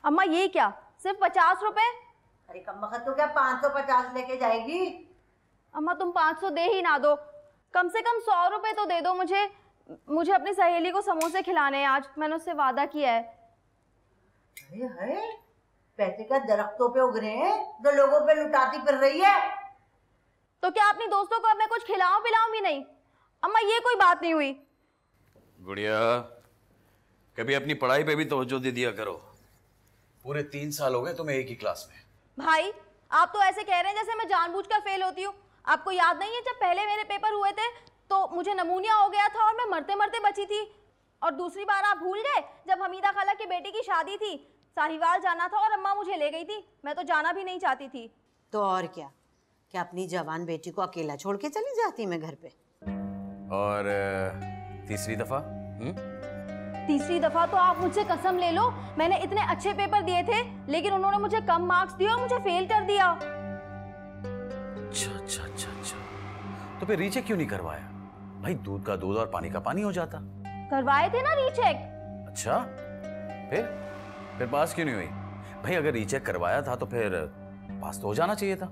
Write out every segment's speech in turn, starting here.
अम्मा ये क्या, सिर्फ 50 रुपए? अरे कमबख्त तो क्या 550 लेके जाएगी? अम्मा तुम 500 दे ही ना दो, कम से कम 100 रुपए तो दे दो मुझे। मुझे अपनी सहेली को समोसे खिलाने हैं आज, मैंने उससे वादा किया है। अरे है, पैसे का दरख्तों पे उग रहे हैं जो लोगों पे लुटाती फिर रही है। तो क्या अपनी दोस्तों को अब मैं कुछ खिलाऊं पिलाऊं भी नहीं? अम्मा ये कोई बात नहीं हुई। गुड़िया, कभी अपनी पढ़ाई पे भी तवज्जो दे दिया करो। पूरे 3 साल हो गए तुम्हें एक ही क्लास में। भाई आप तो ऐसे कह रहे हैं जैसे मैं जानबूझकर फेल होती हूँ। आपको याद नहीं है जब पहले मेरे पेपर हुए थे तो मुझे नमूनिया हो गया था और मैं मरते मरते बची थी। और दूसरी बार आप भूल गए जब हमीदा खाला की बेटी की शादी थी, साहिवाल जाना था और अम्मा मुझे ले गई थी, मैं तो जाना भी नहीं चाहती थी। तो और क्या, क्या अपनी जवान बेटी को अकेला छोड़ के चली जाती मैं घर पे? और तीसरी दफा? तीसरी दफा तो आप मुझसे कसम ले लो, मैंने इतने अच्छे पेपर दिए थे लेकिन उन्होंने मुझे कम मार्क्स दिए और मुझे फेल कर दिया। अच्छा अच्छा अच्छा अच्छा, तो फिर रीचेक क्यों नहीं करवाया? भाई दूध का दूध और पानी का पानी हो जाता। करवाए थे ना रीचेक। अच्छा, फिर पास क्यों नहीं हुई? भाई अगर रीचेक करवाया था तो फिर पास तो हो जाना चाहिए था।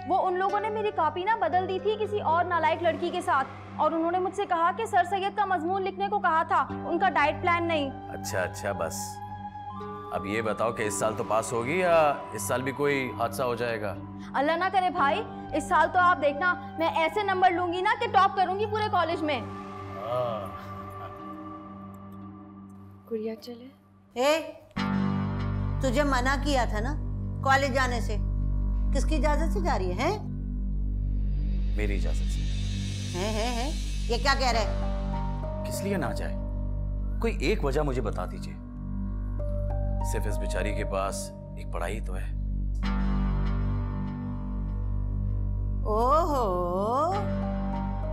वो उन लोगों ने मेरी कॉपी ना बदल दी थी किसी और नालायक लड़की के साथ, और उन्होंने मुझसे कहा कि सर सैयद का मजमून लिखने को कहा था, उनका डाइट प्लान नहीं। अच्छा अच्छा, बस अब ये बताओ कि इस साल तो पास होगी या इस साल भी कोई हादसा हो जाएगा? अल्लाह ना करे भाई, इस साल तो आप देखना मैं ऐसे नंबर लूंगी ना कि टॉप करूंगी पूरे कॉलेज में। गुड़िया चले? तुझे मना किया था ना कॉलेज जाने से, किसकी इजाजत से जा रही है? मेरी इजाजत से। है? ये क्या कह रहा है? किस लिए ना जाए? कोई एक वजह मुझे बता दीजिए। सिर्फ इस बेचारी के पास एक पढ़ाई तो है। ओहो,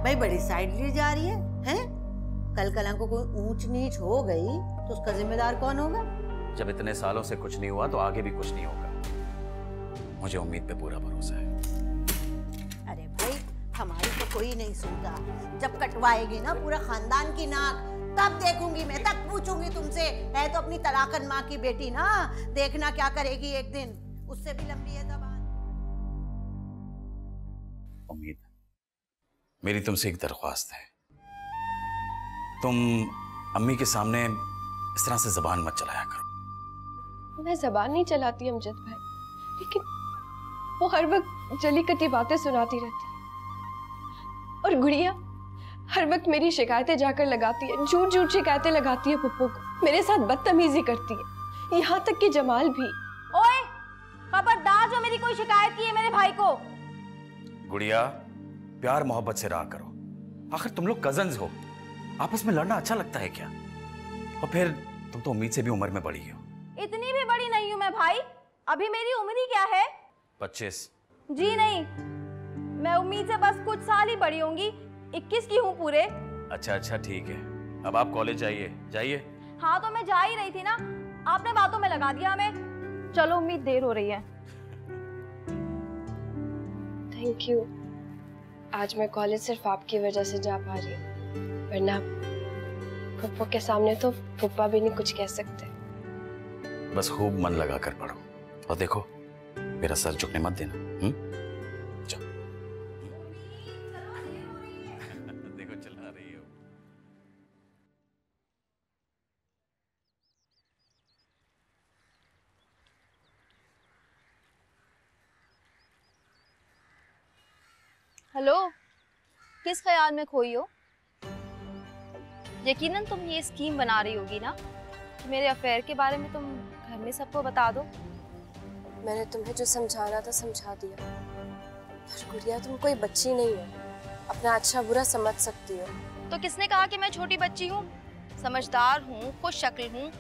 भाई बड़ी साइड ली जा रही है? कल कल को कोई ऊंच नीच हो गई तो उसका जिम्मेदार कौन होगा? जब इतने सालों से कुछ नहीं हुआ तो आगे भी कुछ नहीं होगा। मुझे उम्मीद पे पूरा भरोसा है। अरे भाई हमारी तो कोई नहीं सुनता, जब कटवाएगी ना पूरा खानदान की नाक तब देखूंगी मैं, तब पूछूंगी तुमसे। है तो अपनी तलाकन माँ की बेटी ना, देखना क्या करेगी एक दिन, उससे भी लंबी है जबान। उम्मीद, मेरी तुमसे एक दरख्वास्त है, तुम अम्मी के सामने इस तरह से जबान मत चलाया करो। मैं जबान नहीं चलाती अमजद भाई, लेकिन वो हर वक्त जली कटी बातें सुनाती रहती है। और गुड़िया हर वक्त मेरी शिकायतें जाकर लगाती है, झूठ झूठ शिकायतें लगाती है पप्पू को, मेरे साथ बदतमीजी करती है, यहाँ तक कि जमाल भी। ओए खबरदार, जो मेरी कोई शिकायत की है मेरे भाई को। गुड़िया, प्यार मोहब्बत से रहा करो, आखिर तुम लोग कजन्स हो, आपस में लड़ना अच्छा लगता है क्या? और फिर तुम तो उम्मीद से भी उम्र में बड़ी हो। इतनी भी बड़ी नहीं हूँ मैं भाई, अभी मेरी उम्र ही क्या है? 25। जी नहीं, मैं उम्मीद से बस कुछ साल ही बड़ी होंगी, 21 की हूँ पूरे। अच्छा अच्छा ठीक है, अब आप कॉलेज जाइए जाइए। हाँ तो मैं जा ही रही थी ना, आपने बातों में लगा दिया हमें। चलो उम्मीद, देर हो रही है। थैंक यू, आज मैं कॉलेज सिर्फ आपकी वजह से जा पा रही हूँ, वरना फुप्पो के सामने तो फुप्पा भी नहीं कुछ कह सकते। बस खूब मन लगा कर पढ़ो और देखो मेरा सर झुकने मत देना। चलो देखो चला रही हो। हेलो, किस ख्याल में खोई हो? यकीनन तुम ये स्कीम बना रही होगी ना कि मेरे अफेयर के बारे में तुम घर में सबको बता दो। मैंने तुम्हें जो समझाना था समझा दिया। पर गुड़िया तुम कोई बच्ची नहीं हो, अपना अच्छा बुरा समझ सकती हो। तो किसने कहा कि मैं छोटी बच्ची हूँ? समझदार हूँ, खुश शक्ल हूँ,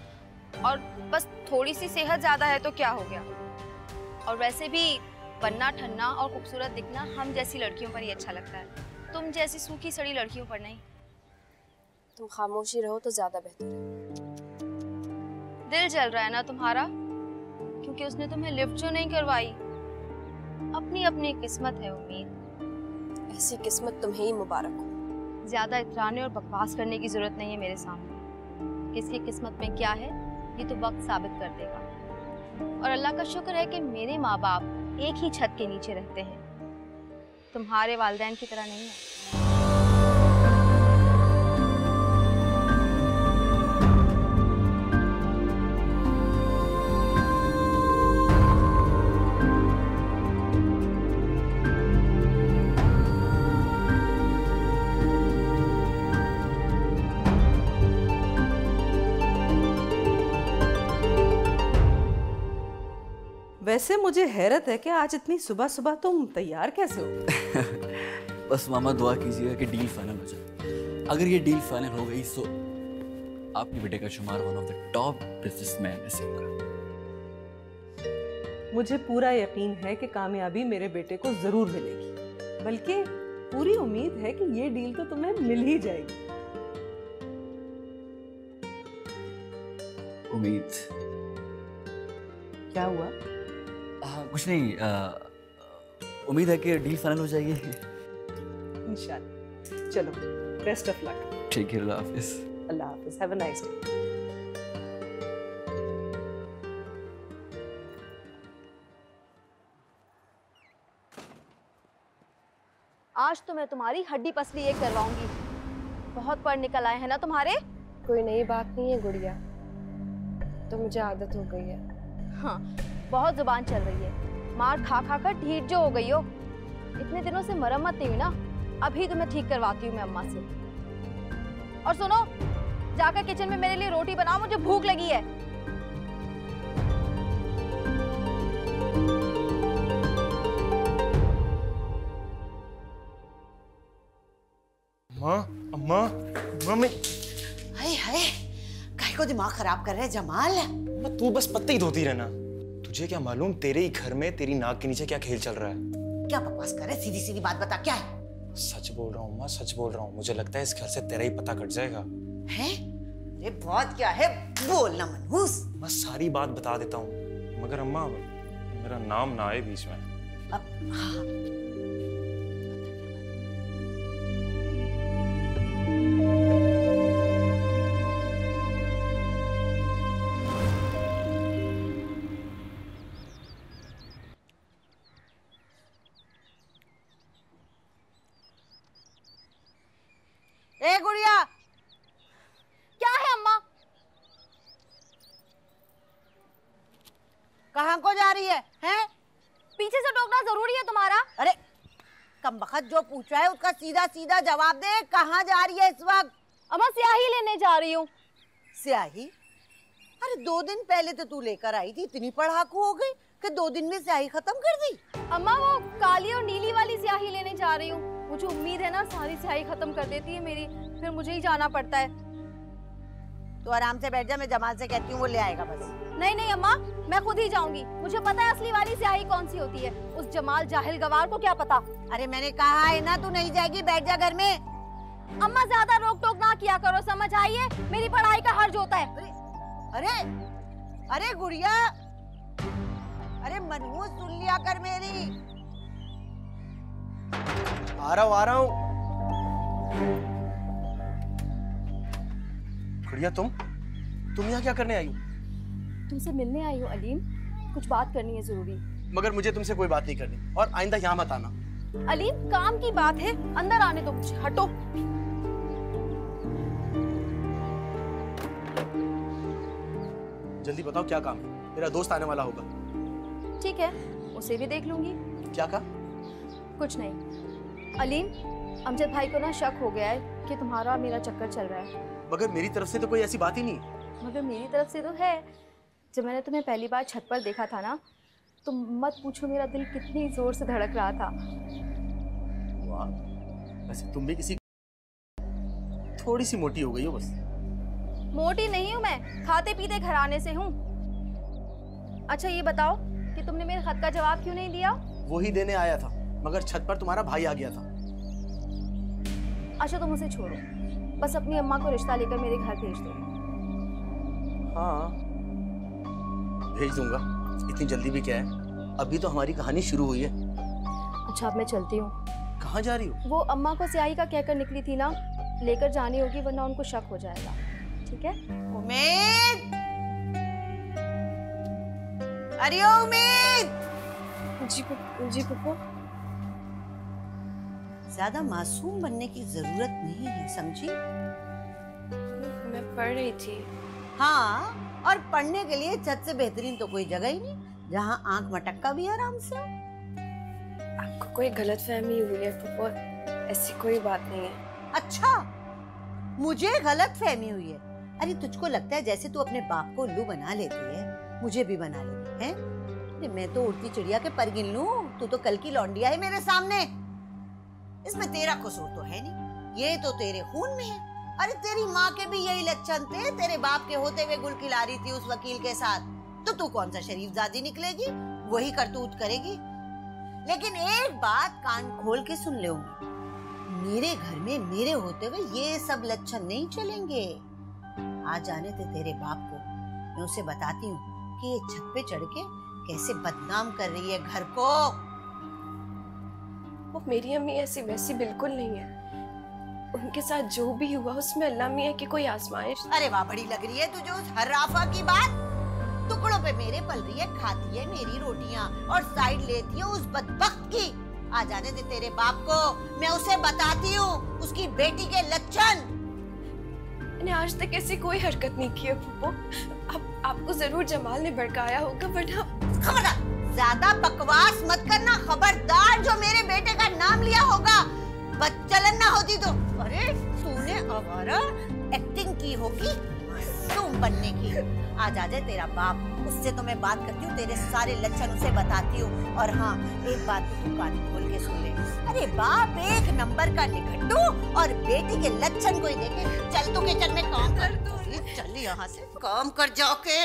और बस थोड़ी सी सेहत ज्यादा है तो क्या हो गया? और वैसे भी बनना ठन्ना और खूबसूरत दिखना हम जैसी लड़कियों पर ही अच्छा लगता है, तुम जैसी सूखी सड़ी लड़कियों पर नहीं। तुम खामोशी रहो तो ज्यादा बेहतर है। दिल जल रहा है ना तुम्हारा, क्योंकि उसने तुम्हें लिफ्ट जो नहीं करवाई। अपनी अपनी किस्मत है उम्मीद। ऐसी किस्मत तुम्हें ही मुबारक हो। ज्यादा इतराने और बकवास करने की जरूरत नहीं है मेरे सामने। किसकी किस्मत में क्या है ये तो वक्त साबित कर देगा। और अल्लाह का शुक्र है कि मेरे माँ बाप एक ही छत के नीचे रहते हैं, तुम्हारे वालिदैन की तरह नहीं है। वैसे मुझे हैरत है कि आज इतनी सुबह सुबह तुम तैयार कैसे हो? बस मामा दुआ कीजिएगा कि डील फाइनल हो जाए। अगर ये डील फाइनल हो गई तो आपके बेटे का शुमार one of the top businessman ऐसे होगा। मुझे पूरा यकीन है कि कामयाबी मेरे बेटे को जरूर मिलेगी, बल्कि पूरी उम्मीद है कि ये डील तो तुम्हें मिल ही जाएगी। उम्मीद क्या हुआ? कुछ नहीं, उम्मीद है कि डील फाइनल हो जाएगी। इंशाल्लाह। चलो, बेस्ट ऑफ लक। ठीक है, अल्लाह हाफिज। अल्लाह हाफिज। Have a nice day. आज तो मैं तुम्हारी हड्डी पसली एक करवाऊंगी। बहुत पढ़ निकल आए हैं ना तुम्हारे। कोई नई बात नहीं है गुड़िया, तो मुझे आदत हो गई है। हाँ, बहुत जुबान चल रही है। मार खा खा कर ढीठ जो हो गई हो। इतने दिनों से मरम्मत नहीं हुई ना, अभी तुम्हें ठीक करवाती हूँ मैं अम्मा से। और सुनो, जाकर किचन में मेरे लिए रोटी बनाओ, मुझे भूख लगी है। अम्मा, अम्मा, मम्मी। हाय हाय, काहे को दिमाग खराब कर रहे हैं जमाल? अम्मा, तू बस पत्ते ही धोती रहना। तुझे क्या मालूम तेरे ही घर में तेरी नाक के नीचे क्या खेल चल रहा है? क्या बकवास कर रहे? सीधी सीधी बात बता, क्या है? सच बोल रहा हूँ अम्मा, सच बोल रहा हूँ। मुझे लगता है इस घर से तेरा ही पता कट जाएगा। हैं? अरे बहुत क्या है, बोलना मनहूस। मैं सारी बात बता देता हूँ, मगर अम्मा मेरा नाम ना आए बीच में। अब हाँ, ए गुड़िया, क्या है अम्मा? कहाँ को जा रही है? हैं? पीछे से टोकना जरूरी है तुम्हारा? अरे कमबख्त जो पूछ रहा है उसका सीधा सीधा जवाब दे। कहाँ जा रही है इस वक्त? अम्मा, स्याही लेने जा रही हूँ। स्याही? अरे 2 दिन पहले तो तू लेकर आई थी, इतनी पढ़ाकू हो गई कि 2 दिन में स्याही खत्म कर दी। अम्मा, वो काली और नीली वाली स्याही लेने जा रही हूँ। मुझे उम्मीद है ना सारी स्याही खत्म कर देती है मेरी, फिर मुझे ही जाना पड़ता है। तो आराम से बैठ जा, मैं जमाल से कहती हूँ वो ले आएगा बस। नहीं नहीं अम्मा, मैं खुद ही जाऊंगी। मुझे पता है असली वाली स्याही कौन सी होती है। उस जमाल जाहिल गवार को क्या पता। अरे मैंने कहा है ना तू नहीं जाएगी, बैठ जा घर में। अम्मा, ज्यादा रोक टोक ना किया करो, समझ आइए? मेरी पढ़ाई का हर्ज होता है। अरे अरे गुड़िया, अरे मनहूस सुन लिया कर मेरी। आ रहा हूँ। गुड़िया, तुम यहाँ क्या करने आई हो? तुमसे मिलने आई हूँ अलीम, कुछ बात करनी है जरूरी। मगर मुझे तुमसे कोई बात नहीं करनी और आइंदा यहाँ मत आना। अलीम, काम की बात है, अंदर आने दो मुझे, हटो। जल्दी बताओ क्या काम है, मेरा दोस्त आने वाला होगा। ठीक है, उसे भी देख लूंगी। क्या कहा? कुछ नहीं अलीम, अमजद भाई को ना शक हो गया है कि तुम्हारा मेरा चक्कर चल रहा है। मगर मेरी तरफ से तो कोई ऐसी बात ही नहीं। मगर मेरी तरफ से तो है। जब मैंने तुम्हें पहली बार छत पर देखा था ना, तो मत पूछो मेरा दिल कितनी जोर से धड़क रहा था। वाह, वैसे तुम भी किसी थोड़ी सी मोटी हो गई हो बस। मोटी नहीं हूँ मैं, खाते पीते घराने से हूँ। अच्छा ये बताओ कि तुमने मेरे खत का जवाब क्यों नहीं दिया? वो ही देने आया था, मगर छत पर तुम्हारा भाई आ गया था। अच्छा तुम उसे छोड़ो, बस अपनी अम्मा को रिश्ता लेकर मेरे घर भेज दो। हाँ भेज दूंगा, इतनी जल्दी भी क्या है, अभी तो हमारी कहानी शुरू हुई है। अच्छा अब मैं चलती हूँ। कहाँ जा रही हो? वो अम्मा को स्याही का कहकर निकली थी ना, लेकर जानी होगी वरना उनको शक हो जाएगा। ठीक है? उम्मीद, अरे ओ उम्मीद! जी पप्पू। ज्यादा मासूम बनने की जरूरत नहीं है, समझी? मैं पढ़ रही थी। हाँ, और पढ़ने के लिए छत से बेहतरीन तो कोई जगह ही नहीं जहाँ आंख मटक्का भी आराम से। आपको कोई गलतफहमी हुई है पप्पू, ऐसी कोई बात नहीं है। अच्छा, मुझे गलतफहमी हुई है? अरे तुझको लगता है जैसे तू अपने बाप को उल्लू बना लेती है, मुझे भी बना लेती है? अरे मैं तो उड़ती चिड़िया के पर गिन लूं, तू तो कल की लौंडिया है मेरे सामने। इसमें तेरा कसूर तो है नहीं, ये तो तेरे खून में है। अरे तेरी माँ के भी यही लक्षण थे, तेरे बाप के होते हुए गुल खिला रही थी उस वकील के साथ, तो तू कौन सा शरीफजादी निकलेगी, वही करतूत करेगी। लेकिन एक बात कान खोल के सुन ले, मेरे घर में मेरे होते हुए ये सब लक्षण नहीं चलेंगे। आज जाने थे तेरे बाप को, मैं उसे बताती हूँ कि ये छत पे चढ़ के कैसे बदनाम कर रही है घर को। वो मेरी अम्मी ऐसी वैसी बिल्कुल नहीं है, उनके साथ जो भी हुआ उसमें अल्लाह मियां की कोई आजमाइश। अरे वाह, बड़ी लग रही है तुझे उस हर्राफा की बात। टुकड़ों पे मेरे पल रही है, खाती है मेरी रोटियां और साइड लेती है उस बदबख्त की। आ जाने दे तेरे बाप को, मैं उसे बताती हूँ उसकी बेटी के लक्षण। मैंने आज तक ऐसी कोई हरकत नहीं की है फूफो, अब आपको जरूर जमाल ने भड़काया होगा, वरना। खबरदार, ज्यादा बकवास मत करना, खबरदार। जो मेरे बेटे का नाम लिया होगा, बदचलन ना होती तो। अरे तूने आवारा एक्टिंग की होगी तुम बनने की। आज आ जाए तेरा बाप, उससे तो मैं बात करती हूँ, तेरे सारे लक्षण उसे बताती हूँ। और हाँ, एक बात तू कान खोल के सुन ले, अरे बाप एक नंबर का निकट्टू और बेटी के लक्षण कोई देखे। चल तू किचन में काम कर, चल यहाँ से काम कर जाके।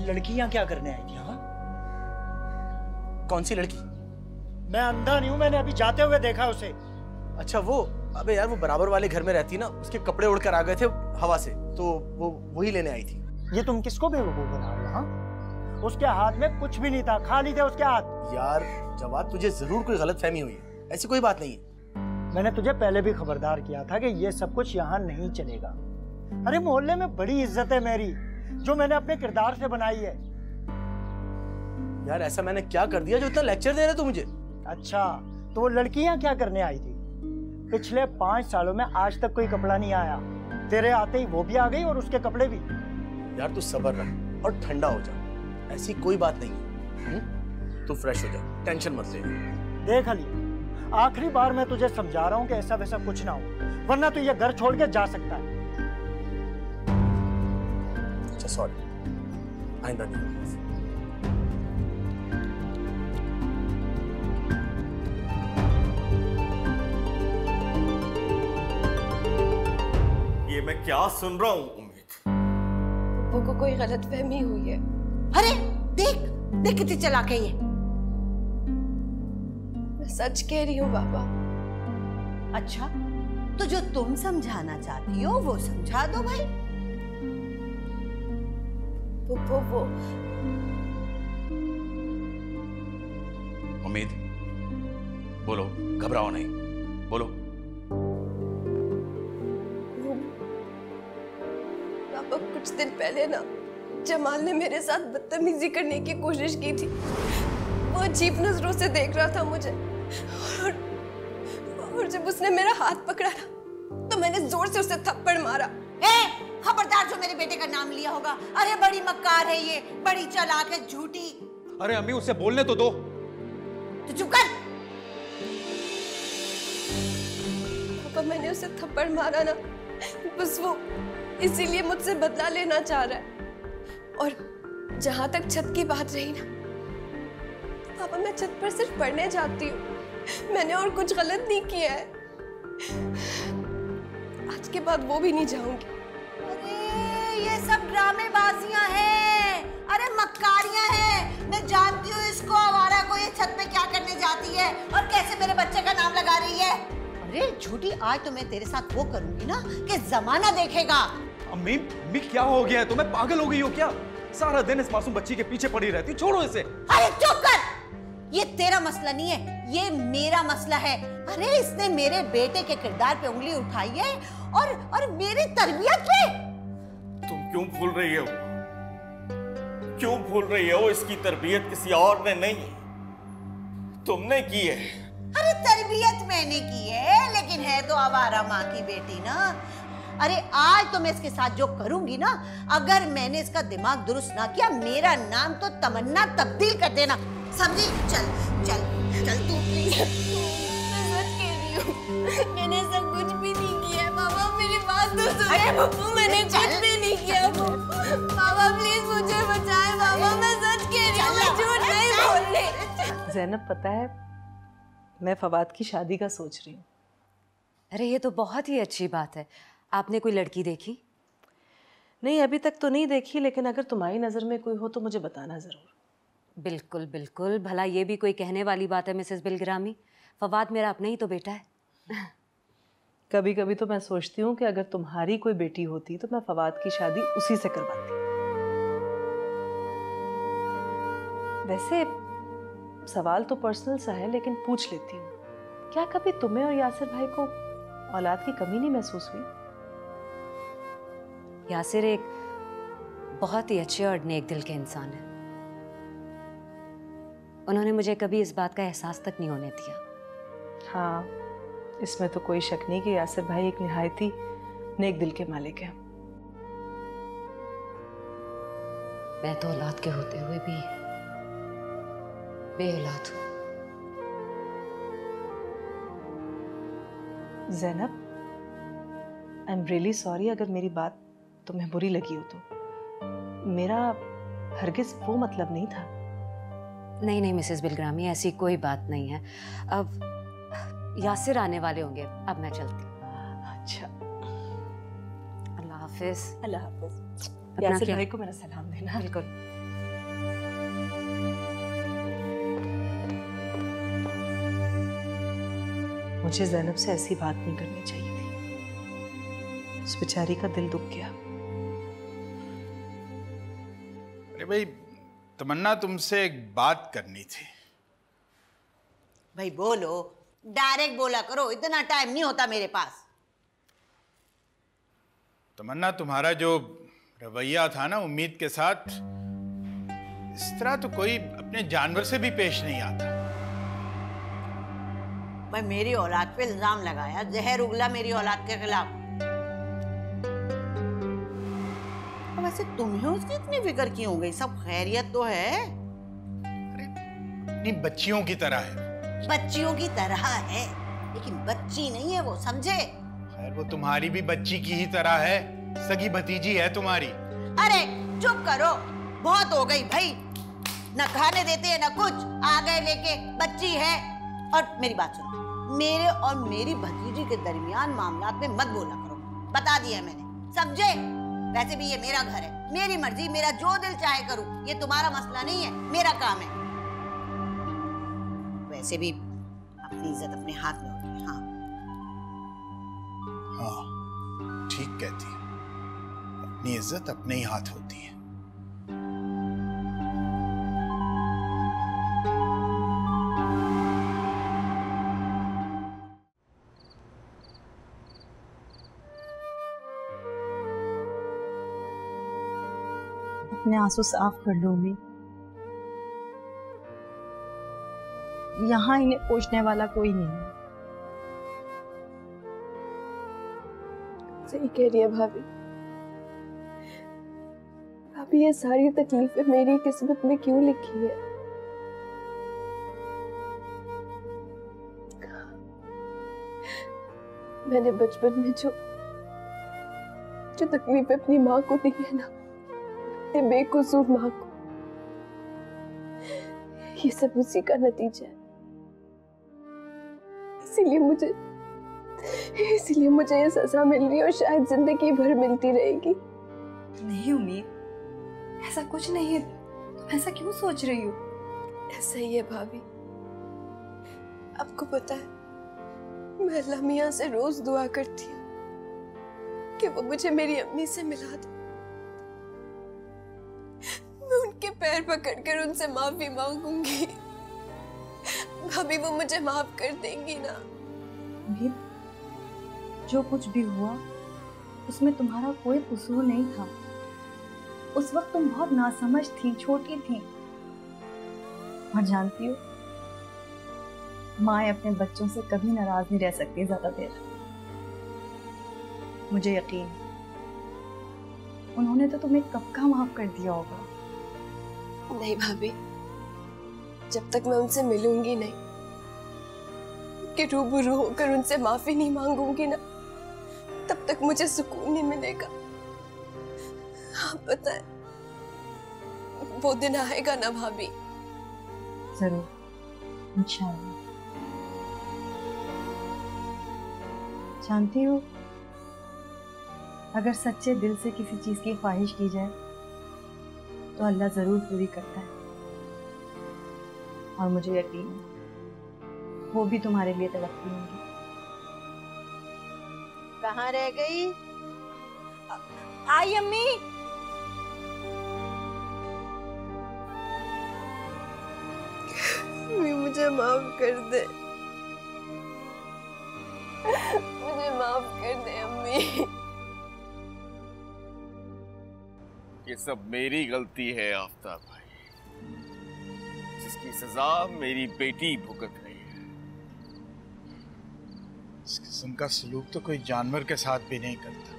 लड़की यहाँ क्या करने आई थी? हाँ, कौन सी लड़की? मैं अंधा नहीं हूँ, मैंने अभी जाते हुए देखा उसे। अच्छा वो, अबे यार वो बराबर वाले घर में रहती ना, उसके कपड़े उड़कर आ गए थे हवा से, तो वो वही लेने आई थी। ये तुम किसको बेवकूफ बना रहे हो? हाँ, उसके हाथ में कुछ भी नहीं था, खाली थे उसके हाथ। यार जवाब, तुझे जरूर कोई गलतफहमी हुई है, ऐसी कोई बात नहीं है। मैंने तुझे पहले भी खबरदार किया था कि ये सब कुछ यहाँ नहीं चलेगा। अरे मोहल्ले में बड़ी इज्जत है मेरी, जो मैंने अपने किरदार से बनाई है। यार ऐसा मैंने क्या कर दिया जो इतना लेक्चर दे रहे तू मुझे? अच्छा, तो वो लड़की यहाँ क्या करने आई थी? पिछले 5 सालों में आज तक कोई कपड़ा नहीं आया, तेरे आते ही वो भी आ गई और उसके कपड़े भी। यार तू सब्र रख और ठंडा हो जा, ऐसी कोई बात नहीं। तू फ्रेश हो जा, टेंशन मत ले। देख अली, आखिरी बार मैं तुझे समझा रहा हूँ कि ऐसा वैसा कुछ ना हो, वरना तू ये घर छोड़ के जा सकता है। अच्छा सॉरी, आइंदा नहीं। ये मैं क्या सुन रहा हूँ उम्मीद? पप्पू को कोई गलतफहमी हुई है। अरे देख देख कितनी चालाक है ये। मैं सच कह रही हूँ बाबा। अच्छा, तो जो तुम समझाना चाहती हो वो समझा दो भाई। वो उम्मीद, बोलो, घबराओ नहीं, बोलो। पापा कुछ दिन पहले ना जमाल ने मेरे साथ बदतमीजी करने की कोशिश की थी। वो अजीब नजरों से देख रहा था मुझे और जब उसने मेरा हाथ पकड़ा ना तो मैंने जोर से उसे थप्पड़ मारा। खबरदार, जो मेरे बेटे का नाम लिया होगा। अरे बड़ी मक्कार है ये, बड़ी चालाक है, झूठी। अरे अम्मी उसे बोलने तो दो। तू चुप कर। पापा मैंने उसे थप्पड़ मारा ना, बस वो इसीलिए मुझसे बदला लेना चाह रहा है। और जहां तक छत की बात रही ना, तो पापा मैं छत पर सिर्फ पढ़ने जाती हूँ, मैंने और कुछ गलत नहीं किया है। आज के बाद वो भी नहीं जाऊंगी। ये सब ड्रामेबाजियां हैं, अरे मक्कारियां हैं। मैं जानती हूँ इसको, आवारा को, ये छत पे क्या करने जाती है और कैसे मेरे बच्चे का नाम लगा रही है। अरे झूठी, आज तो मैं तेरे साथ वो करूंगी ना कि जमाना देखेगा। अम्मी क्या हो गया है तुम्हें? पागल हो गई हो क्या? सारा दिन इस मासूम बच्ची के पीछे पड़ी रहती, छोड़ो इसे। अरे चुप कर, ये तेरा मसला नहीं है, ये मेरा मसला है। अरे इसने मेरे बेटे के किरदार पे उंगली उठाई है और मेरी तरबियत पे। तुम क्यों भूल रही हो? क्यों भूल रही हो? इसकी तरबियत किसी और ने नहीं, तुमने की है। अरे तरबियत मैंने की है, लेकिन है तो आवारा माँ की बेटी ना। अरे आज तो मैं इसके साथ जो करूंगी ना, अगर मैंने इसका दिमाग दुरुस्त ना किया, मेरा नाम तो तमन्ना तब्दील कर देना, समझी? चल चल चल तू प्लीज। मैं सच कह रही हूँ, मैंने सब कुछ भी नहीं किया है। बाबा मेरी बात तो सुनो। अरे मैंने कुछ भी नहीं किया। बाबा प्लीज मुझे बचाए। बाबा मैं सच कह रही हूँ, मैं झूठ नहीं बोल रही। ज़ैनब, पता है मैं फवाद की शादी का सोच रही हूँ। अरे ये तो बहुत ही अच्छी बात है। आपने कोई लड़की देखी? नहीं, अभी तक तो नहीं देखी, लेकिन अगर तुम्हारी नज़र में कोई हो तो मुझे बताना ज़रूर। बिल्कुल बिल्कुल, भला ये भी कोई कहने वाली बात है मिसेस बिलग्रामी? फवाद मेरा अपना ही तो बेटा है। कभी कभी तो मैं सोचती हूँ कि अगर तुम्हारी कोई बेटी होती तो मैं फवाद की शादी उसी से करवाती। वैसे सवाल तो पर्सनल सा है, लेकिन पूछ लेती हूँ, क्या कभी तुम्हें और यासिर भाई को औलाद की कमी नहीं महसूस हुई? यासिर एक बहुत ही अच्छे और नेक दिल के इंसान है। उन्होंने मुझे कभी इस बात का एहसास तक नहीं होने दिया। हाँ, इसमें तो कोई शक नहीं कि यासिर भाई एक निहायती नेक दिल के मालिक हैं। मैं तो औलाद के होते हुए भी बेऔलाद हूँ। Zainab, I am really sorry अगर मेरी बात तुम्हें बुरी लगी हो तो। मेरा हरगिज वो मतलब नहीं था। नहीं नहीं मिसेस बिलग्रामी, ऐसी कोई बात नहीं है। अब यासिर आने वाले होंगे, अब मैं चलती हूँ। अच्छा, अल्लाह हाफिज। अल्लाह हाफिज। अपना यासिर ख्याल- भाई को मेरा सलाम देना। बिल्कुल। मुझे ज़ैनब से ऐसी बात नहीं करनी चाहिए थी। उस बेचारी का दिल दुख गया। अरे भाई तमन्ना, तुमसे एक बात करनी थी। भाई बोलो, डायरेक्ट बोला करो, इतना टाइम नहीं होता मेरे पास। तमन्ना, तुम्हारा जो रवैया था ना उम्मीद के साथ, इस तरह तो कोई अपने जानवर से भी पेश नहीं आता। भाई मेरी औलाद पे इल्जाम लगाया, जहर उगला मेरी औलाद के खिलाफ। वैसे तुम्हें उसकी इतनी फिक्र क्यों हो गई? सब खैरियत तो है? अरे अपनी बच्चियों की तरह है। बच्चियों की तरह है, लेकिन बच्ची नहीं है वो, समझे? खैर वो तुम्हारी भी बच्ची की ही तरह है, सगी भतीजी है तुम्हारी। अरे चुप करो, बहुत हो गई भाई। न खाने देते हैं न कुछ, आ गए लेके बच्ची है। और मेरी बात सुनो, मेरे और मेरी भतीजी के दरमियान मामलात में मत बोला करो, बता दिया मैंने, समझे? वैसे भी ये मेरा घर है, मेरी मर्जी, मेरा जो दिल चाहे करूं, ये तुम्हारा मसला नहीं है, मेरा काम है। वैसे भी अपनी इज्जत अपने हाथ में होती है। हाँ हाँ, ठीक कहती है, अपनी इज्जत अपने ही हाथ होती है। अपने आंसू साफ कर लो उम्मीद। यहाँ इन्हें पूछने वाला कोई नहीं है। सही कह रही है भाभी। भाभी ये सारी तकलीफें मेरी किस्मत में क्यों लिखी है? मैंने बचपन में जो तकलीफें अपनी माँ को दी है ना, बेकसूर माँ को, ये सब उसी का नतीजा है। इसीलिए मुझे ये सजा मिल रही है और शायद जिंदगी भर मिलती रहेगी। नहीं उम्मीद, ऐसा कुछ नहीं है। तुम ऐसा क्यों सोच रही हो? ऐसा ही है भाभी। आपको पता है, मैं अल्लाह मियां से रोज दुआ करती हूँ कि वो मुझे मेरी अम्मी से मिला दे। मैं उनके पैर पकड़कर उनसे माफी मांगूंगी, भाभी वो मुझे माफ कर देंगी ना? उम्मीद, जो कुछ भी हुआ उसमें तुम्हारा कोई कसूर नहीं था। उस वक्त तुम बहुत नासमझ थी, छोटी थी। और जानती हो, माँ अपने बच्चों से कभी नाराज नहीं रह सकती ज्यादा देर। मुझे यकीन है उन्होंने तो तुम्हें कब का माफ कर दिया होगा। नहीं भाभी, जब तक मैं उनसे मिलूंगी नहीं, कि रूबरू होकर उनसे माफी नहीं मांगूंगी ना, तब तक मुझे सुकून नहीं मिलेगा। आप बताएं, वो दिन आएगा ना भाभी? जरूर, इंशाअल्लाह। जानती हो, अगर सच्चे दिल से किसी चीज की ख्वाहिश की जाए तो अल्लाह जरूर पूरी करता है। और मुझे यकीन है वो भी तुम्हारे लिए तवक्कुल होंगी। कहाँ रह गई? आई अम्मी। मुझे माफ कर दे, मुझे माफ कर दे अम्मी। ये सब मेरी गलती है आफताब भाई, जिसकी सजा मेरी बेटी भुगत रही है। इस किस्म का सलूक तो कोई जानवर के साथ भी नहीं करता।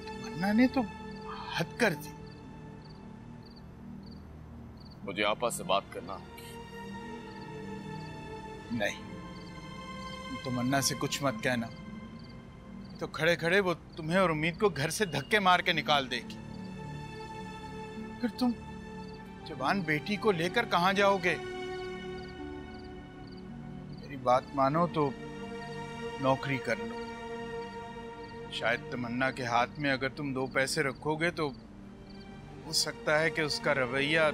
तमन्ना ने तो हद कर दी। मुझे आपा से बात करना होगी। नहीं, तुम तमन्ना से कुछ मत कहना, तो खड़े खड़े वो तुम्हें और उम्मीद को घर से धक्के मार के निकाल देगी। फिर तुम जवान बेटी को लेकर कहां जाओगे? मेरी बात मानो तो नौकरी कर लो। शायद तमन्ना के हाथ में अगर तुम 2 पैसे रखोगे तो हो सकता है कि उसका रवैया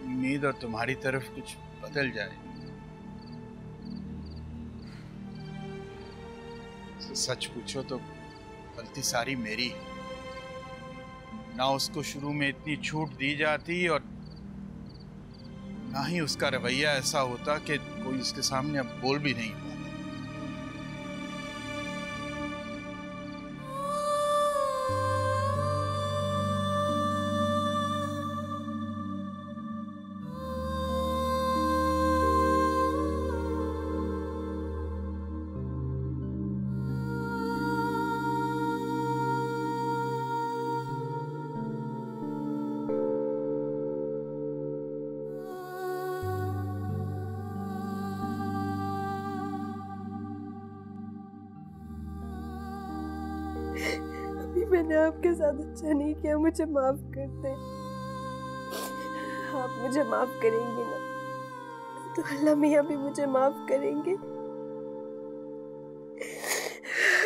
उम्मीद और तुम्हारी तरफ कुछ बदल जाए। सच पूछो तो गलती सारी मेरी है। ना उसको शुरू में इतनी छूट दी जाती और ना ही उसका रवैया ऐसा होता कि कोई उसके सामने अब बोल भी नहीं पाता। अभी मैंने आपके साथ अच्छा नहीं किया, मुझे माफ कर दे। आप मुझे माफ करेंगी ना, तो अल्लाह मियाँ भी मुझे माफ करेंगे।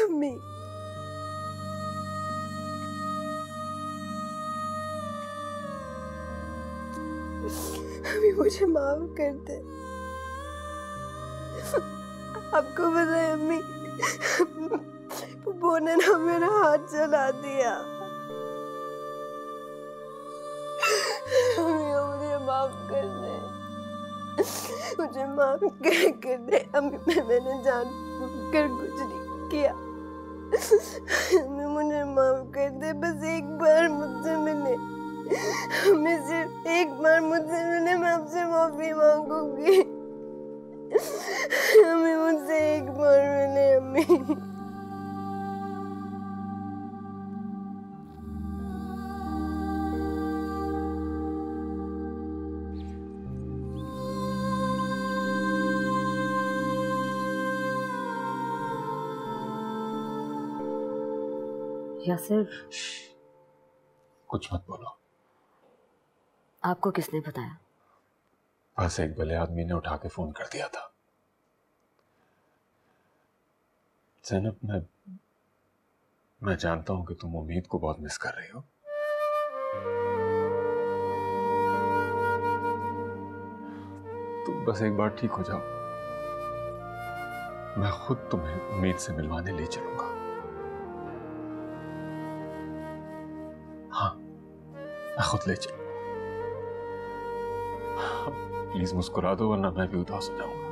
अम्मी, अभी मुझे माफ कर दे। आपको पता है अम्मी, वो ने ना मेरा हाथ जला दिया। मुझे माफ कर दे, मुझे माफ कर दे अम्मी। मैंने जानबूझकर कुछ नहीं किया। मुझे माफ कर दे, बस एक बार मुझसे मिले। अम्मी, सिर्फ एक बार मुझसे मिले, मैं आपसे माफी मांगूंगी। अम्मी, मुझसे एक बार मिले अम्मी। यासिर, कुछ मत बोलो। आपको किसने बताया? बस एक भले आदमी ने उठा के फोन कर दिया था। ज़ैनब, मैं जानता हूं कि तुम उम्मीद को बहुत मिस कर रही हो। तुम बस एक बार ठीक हो जाओ, मैं खुद तुम्हें उम्मीद से मिलवाने ले चलूंगा। हाँ, मैं खुद ले चलूंगा। प्लीज मुस्कुरा दो वरना मैं भी उदास हो जाऊंगा।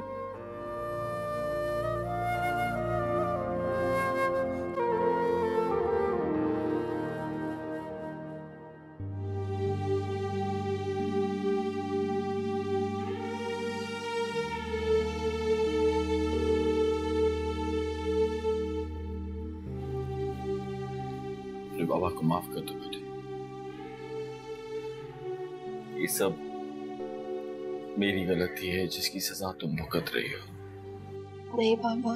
बाबा को माफ कर दो बेटे, ये सब मेरी गलती है जिसकी सजा तुम भुगत रही हो। नहीं बाबा,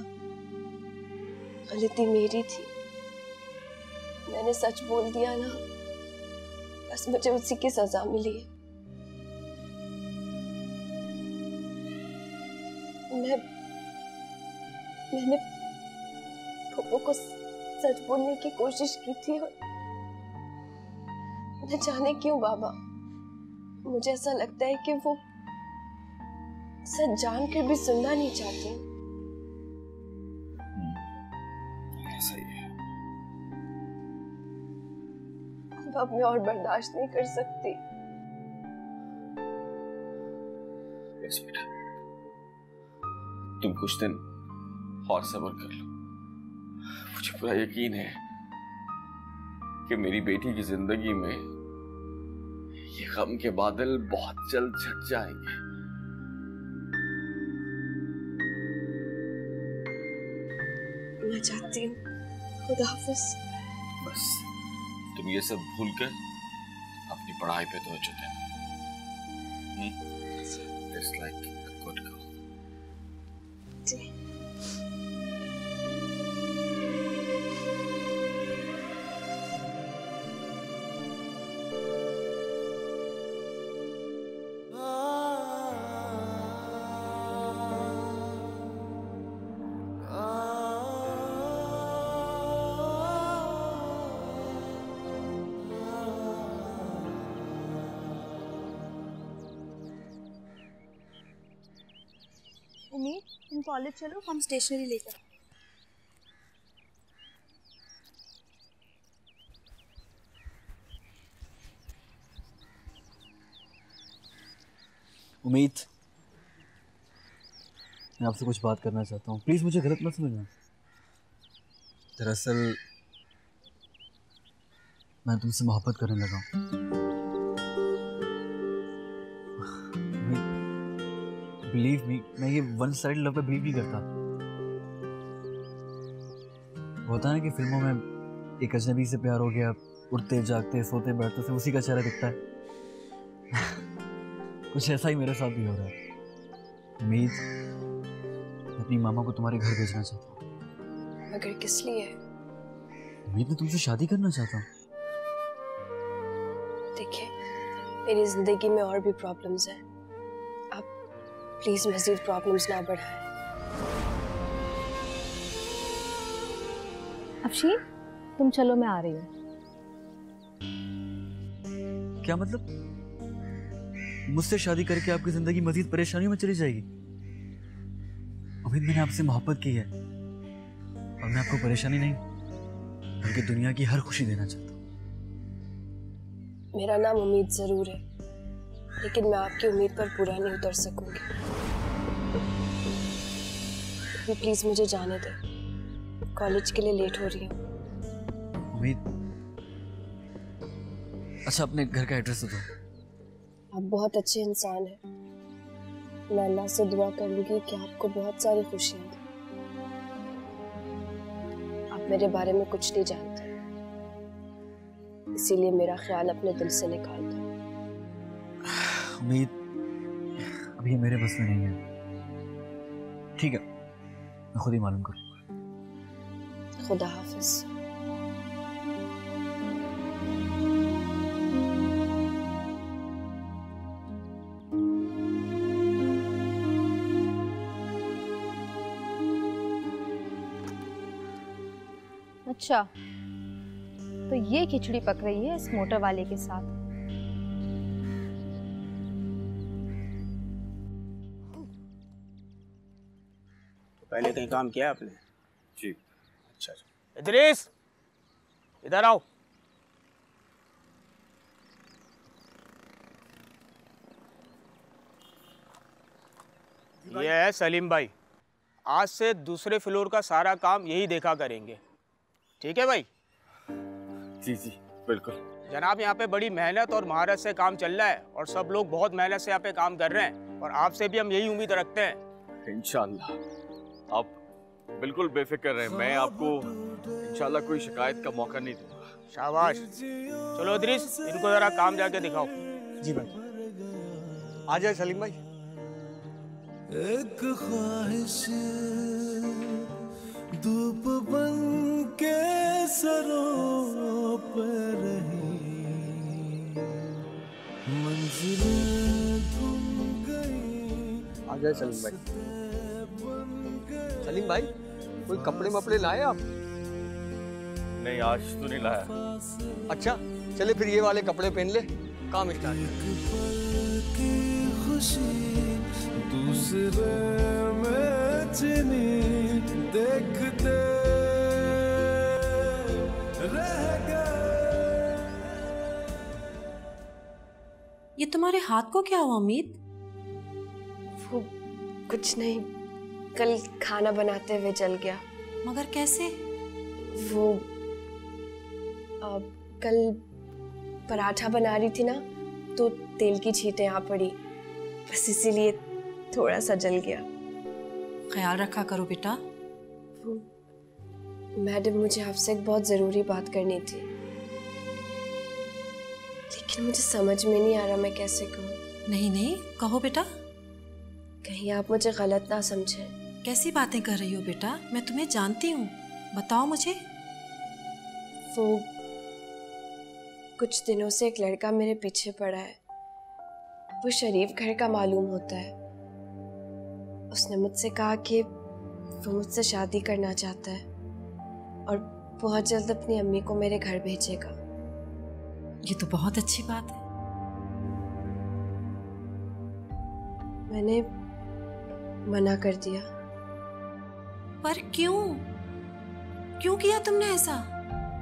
गलती मेरी थी। मैंने सच बोल दिया ना, बस मुझे उसी की सजा मिली है। मैंने पप्पू को सच बोलने की कोशिश की थी और न जाने क्यों बाबा, मुझे ऐसा लगता है कि वो सच जानकर भी सुनना नहीं चाहती। ऐसा ही है। अब मैं और बर्दाश्त नहीं कर सकती। बस बेटा, तुम कुछ दिन और सब्र कर लो। मुझे पूरा यकीन है कि मेरी बेटी की जिंदगी में ये गम के बादल बहुत जल्द छट जाएंगे। मैं चाहती हूँ, खुदा हाफिज। बस तुम ये सब भूल कर अपनी पढ़ाई पे तवज्जो देना। Just like a good girl. जी। उम्मीद, तुम कॉलेज चलो, हम स्टेशनरी लेकर। उम्मीद, मैं आपसे कुछ बात करना चाहता हूँ, प्लीज मुझे गलत मत समझना। दरअसल मैं तुमसे मोहब्बत करने लगा हूँ। बिलीव मी, मैं ये वन साइड लव पे बिलीव नहीं करता। होता है ना कि फिल्मों में एक अजनबी से प्यार हो गया, उठते जागते सोते बैठते से उसी का चेहरा दिखता है। कुछ ऐसा ही मेरे साथ भी हो रहा है। उम्मीद, मैं अपनी मामा को तुम्हारे घर भेजना चाहता हूँ। मगर किस लिए? उम्मीद, मैं तुमसे शादी करना चाहता हूँ। देखिए, मेरी जिंदगी में और भी प्रॉब्लम्स हैं। आप प्लीज मजीद प्रॉब्लम्स ना बढ़ाएं। अफशीन, तुम चलो, मैं आ रही हूँ। क्या मतलब? मुझसे शादी करके आपकी जिंदगी मजीद परेशानियों में चली जाएगी? उम्मीद, मैंने आपसे मोहब्बत की है और मैं आपको परेशानी नहीं बल्कि दुनिया की हर खुशी देना चाहता हूँ। मेरा नाम उम्मीद जरूर है, लेकिन मैं आपकी उम्मीद पर पूरा नहीं उतर सकूंगी। अभी प्लीज मुझे जाने दें, कॉलेज के लिए लेट हो रही हूँ। उम्मीद, अच्छा अपने घर का एड्रेस दो। आप बहुत अच्छे इंसान हैं। मैं अल्लाह से दुआ करूंगी कि आपको बहुत सारी खुशियां दें। आप मेरे बारे में कुछ नहीं जानते, इसीलिए मेरा ख्याल अपने दिल से निकाल दो। उम्मीद, अभी ये मेरे बस में नहीं है। ठीक है, मैं खुद ही मालूम करूंगा। खुदा हाफिज। अच्छा, तो ये खिचड़ी पक रही है इस मोटर वाले के साथ। पहले कहीं काम किया आपने? जी। अच्छा, इदरीस, इधर आओ। ये है सलीम भाई, आज से दूसरे फ्लोर का सारा काम यही देखा करेंगे, ठीक है भाई? जी जी बिल्कुल जनाब, यहाँ पे बड़ी मेहनत और महारत से काम चल रहा है और सब लोग बहुत मेहनत से यहाँ पे काम कर रहे हैं और आपसे भी हम यही उम्मीद रखते हैं। इंशाल्लाह आप बिल्कुल बेफिक्र रहें, मैं आपको इंशाल्लाह कोई शिकायत का मौका नहीं दूंगा। शाबाश। चलो इद्रिस, इनको जरा काम जाके दिखाओ। जी भाई। आ जाए सलीम भाई। एक ख्वाहिश धूप बन के सरों पर रही, मंजिलें गुम गई। आ जाए सलीम भाई। सलीम भाई, कोई कपड़े वपड़े लाए आप? नहीं, आज तो नहीं लाया। अच्छा चले फिर ये वाले कपड़े पहन ले, काम स्टार्ट। दूसरे में चिनी देखते रह गए। ये तुम्हारे हाथ को क्या हुआ उम्मीद? वो कुछ नहीं, कल खाना बनाते हुए जल गया। मगर कैसे? वो कल पराठा बना रही थी ना, तो तेल की छींटें आ पड़ी, बस इसीलिए थोड़ा सा जल गया। ख्याल रखा करो बेटा। मैडम, मुझे आपसे एक बहुत ज़रूरी बात करनी थी, लेकिन मुझे समझ में नहीं आ रहा मैं कैसे कहूँ। नहीं नहीं, कहो बेटा। कहीं आप मुझे गलत ना समझें। कैसी बातें कर रही हो बेटा? मैं तुम्हें जानती हूँ, बताओ मुझे। वो कुछ दिनों से एक लड़का मेरे पीछे पड़ा है। वो शरीफ घर का मालूम होता है। उसने मुझसे कहा कि वो मुझसे शादी करना चाहता है और बहुत जल्द अपनी अम्मी को मेरे घर भेजेगा। ये तो बहुत अच्छी बात है। मैंने मना कर दिया। पर क्यों? क्यों किया तुमने ऐसा?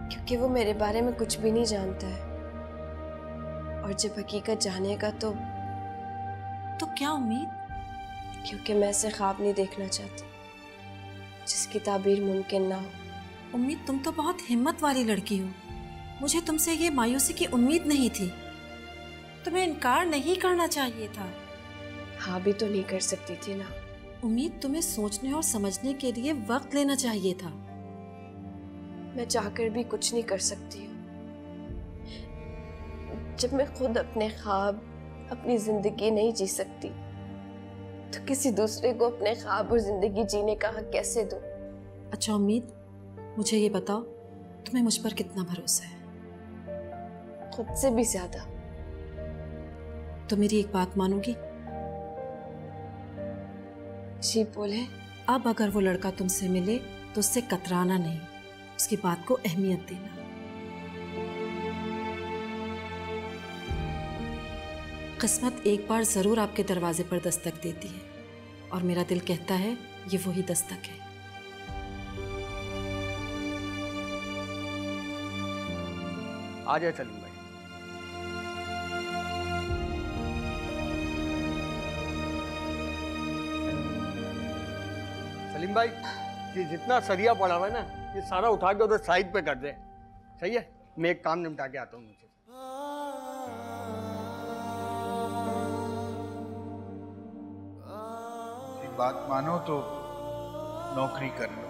क्योंकि वो मेरे बारे में कुछ भी नहीं जानता है और जब हकीकत जानेगा तो क्या उम्मीद? क्योंकि मैं ऐसे ख्वाब नहीं देखना चाहती जिसकी ताबीर मुमकिन ना हो। उम्मीद, तुम तो बहुत हिम्मत वाली लड़की हो। मुझे तुमसे ये मायूसी की उम्मीद नहीं थी। तुम्हें इनकार नहीं करना चाहिए था। हाँ भी तो नहीं कर सकती थी ना। उम्मीद, तुम्हें सोचने और समझने के लिए वक्त लेना चाहिए था। मैं चाहकर भी कुछ नहीं कर सकती हूँ। जब मैं खुद अपने ख्वाब, अपनी जिंदगी नहीं जी सकती, तो किसी दूसरे को अपने ख्वाब और जिंदगी जीने का हक कैसे दूं? अच्छा उम्मीद, मुझे ये बताओ, तुम्हें मुझ पर कितना भरोसा है? खुद से भी ज्यादा। तो मेरी एक बात मानोगी? जी बोले। अब अगर वो लड़का तुमसे मिले तो उससे कतराना नहीं, उसकी बात को अहमियत देना। किस्मत एक बार जरूर आपके दरवाजे पर दस्तक देती है और मेरा दिल कहता है ये वही दस्तक है। आ जाए सलीम भाई। सलीम भाई, ये जितना सरिया पड़ा हुआ है ना, ये सारा उठा के उधर साइड पे कर दे। सही है? मैं एक काम निपटा के आता हूँ नीचे। एक बात मानो तो नौकरी कर लो।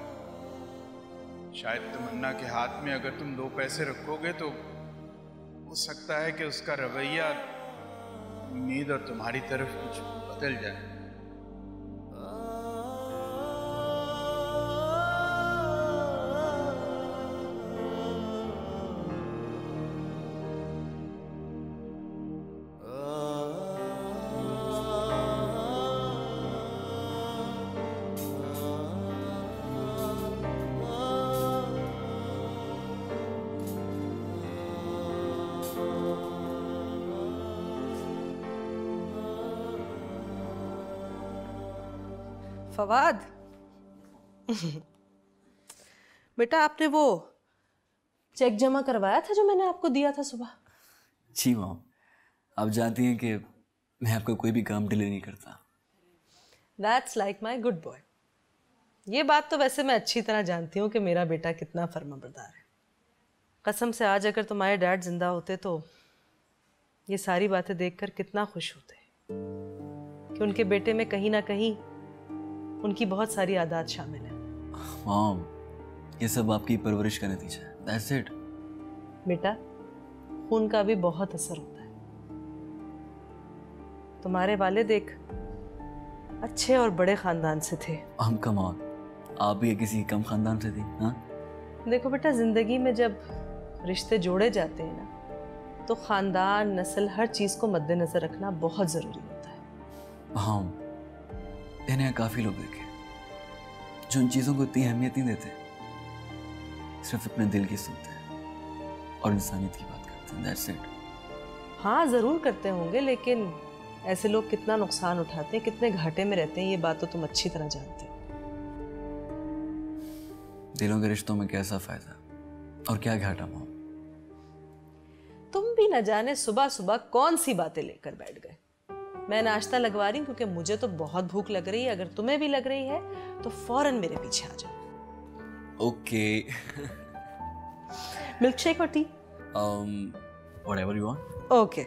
शायद तमन्ना के हाथ में अगर तुम 2 पैसे रखोगे तो हो सकता है कि उसका रवैया उम्मीद और तुम्हारी तरफ कुछ बदल जाए। फवाद, बेटा आपने वो चेक जमा करवाया था जो मैंने आपको दिया था सुबह? जी मॉम, आप जानती हैं कि मैं आपका कोई भी काम डिले नहीं करता। That's like my good boy. ये बात तो वैसे मैं अच्छी तरह जानती हूँ कि मेरा बेटा कितना फर्माबरदार है। कसम से आज अगर तुम्हारे डैड जिंदा होते तो ये सारी बातें देखकर कितना खुश होते कि उनके बेटे में कहीं ना कहीं उनकी बहुत सारी आदत शामिल है। मॉम, ये सब आपकी परवरिश का नतीजा है। That's it. बेटा, खून का भी बहुत असर होता है। तुम्हारे वालिद एक अच्छे और बड़े खानदान से थे। हम कम ऑन, आप भी किसी कम खानदान से थी? हाँ, देखो बेटा, जिंदगी में जब रिश्ते जोड़े जाते हैं ना, तो खानदान, नस्ल, हर चीज को मद्देनजर रखना बहुत जरूरी होता है। हाँ, मैंने यहाँ काफी लोग देखे जो इन चीजों को इतनी अहमियत नहीं देते, सिर्फ अपने दिल की सुनते हैं और इंसानियत की बात करते हैं। That's it. हाँ, जरूर करते होंगे, लेकिन ऐसे लोग कितना नुकसान उठाते हैं, कितने घाटे में रहते हैं, ये बात तो तुम अच्छी तरह जानते हो। दिलों के रिश्तों में कैसा फायदा और क्या घाटा मॉम? तुम भी न जाने सुबह सुबह कौन सी बातें लेकर बैठ गए। मैं नाश्ता लगवा रही हूँ क्योंकि मुझे तो बहुत भूख लग रही है। अगर तुम्हें भी लग रही है तो फौरन मेरे पीछे आ जाओ। ओके। मिल्क शेक और T? Whatever you want. Okay.